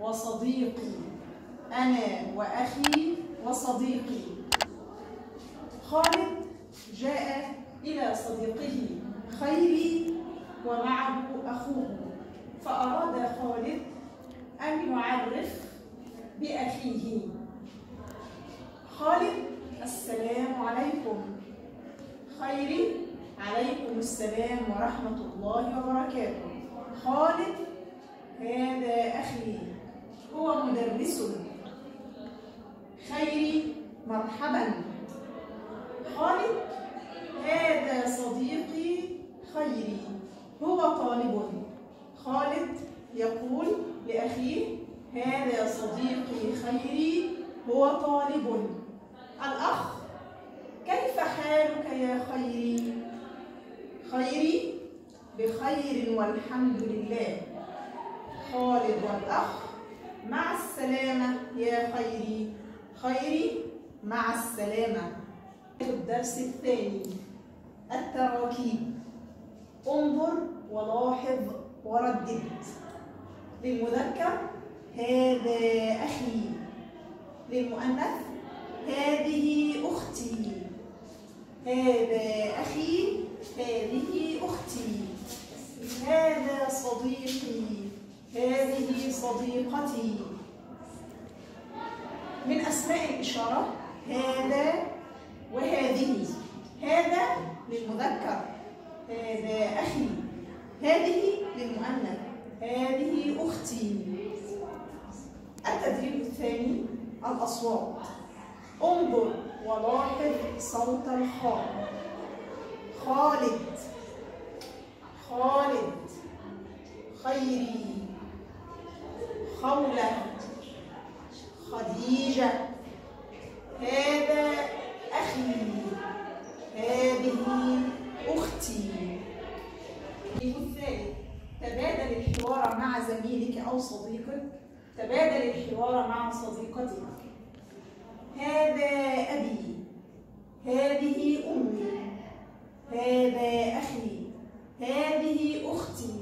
وصديقي، أنا وأخي وصديقي. خالد جاء إلى صديقه خيري ومعه أخوه، فأراد خالد أن يعرف بأخيه. خالد: السلام عليكم. خيري: عليكم السلام ورحمة الله وبركاته. خالد: هذا أخي هو مدرس. خيري: مرحبا. خالد: هذا صديقي خيري هو طالب. خالد يقول لأخيه: هذا صديقي خيري هو طالب. الأخ: كيف حالك يا خيري؟ خيري: بخير والحمد لله. خالد والأخ: مع السلامة يا خيري. خيري: مع السلامة. الدرس الثاني: التراكيب. انظر ولاحظ وردد. للمذكر: هذا أخي. للمؤنث: هذه أختي. هذا أخي، هذه أختي. هذا صديقي، هذه صديقتي. من أسماء الإشارة: هذا وهذه. هذا للمذكر: هذا أخي. هذه للمؤنث: هذه أختي. التدريب الثاني: الأصوات. انظر ولاحظ صوت الخاء. خالد، خالد. خيري، خولة، خديجة. هذا أخي، هذه أختي. الثالث: تبادل الحوار مع زميلك أو صديقك. تبادل الحوار مع صديقتك. هذا أبي، هذه أمي. هذا أخي، هذه أختي.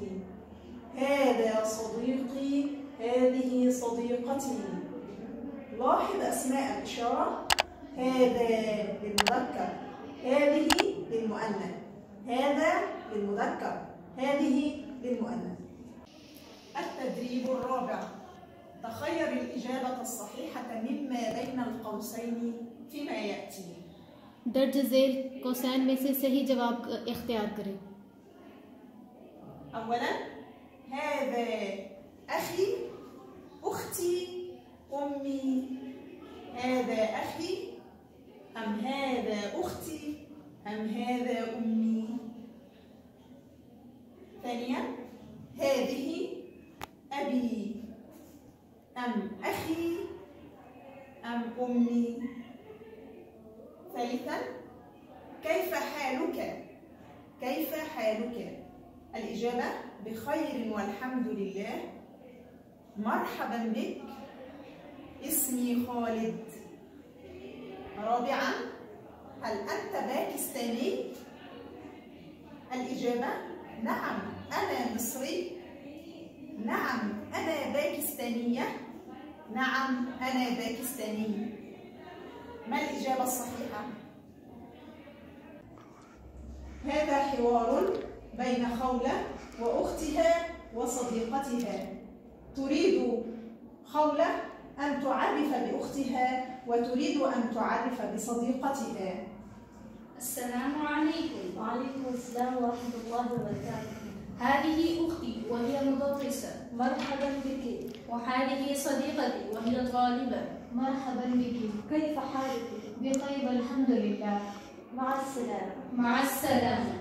هذا صديقي، هذه صديقتي. لاحظ أسماء الإشارة: هذا للمذكر، هذه للمؤنث. هذا للمذكر، هذه للمؤنث. التدريب الرابع: تخير الإجابة الصحيحة مما بين القوسين فيما يأتي. दर्ज ज़ेल कौसैन में से सही जवाब इख्तियार करें। أولاً: هذا أخي، أختي، أمي. هذا أخي أم هذا أختي أم هذا أمي. ثانياً: هذه أبي أم أخي أم أمي. ثالثاً: كيف حالك؟ كيف حالك؟ الإجابة: بخير والحمد لله. مرحبا بك، اسمي خالد. رابعاً: هل أنت باكستاني؟ الإجابة: نعم أنا مصري. نعم أنا باكستانية. نعم أنا باكستاني. ما الإجابة الصحيحة؟ هذا حوار بين خولة وأختها وصديقتها. تريد خولة أن تعرف بأختها وتريد أن تعرف بصديقتها. السلام عليكم. وعليكم السلام ورحمة الله وبركاته. هذه أختي وهي مدرسة. مرحبا بك. وهذه صديقتي وهي طالبة. مرحبا بك. كيف حالك؟ بخير والحمد لله. مع السلامة. مع السلامة.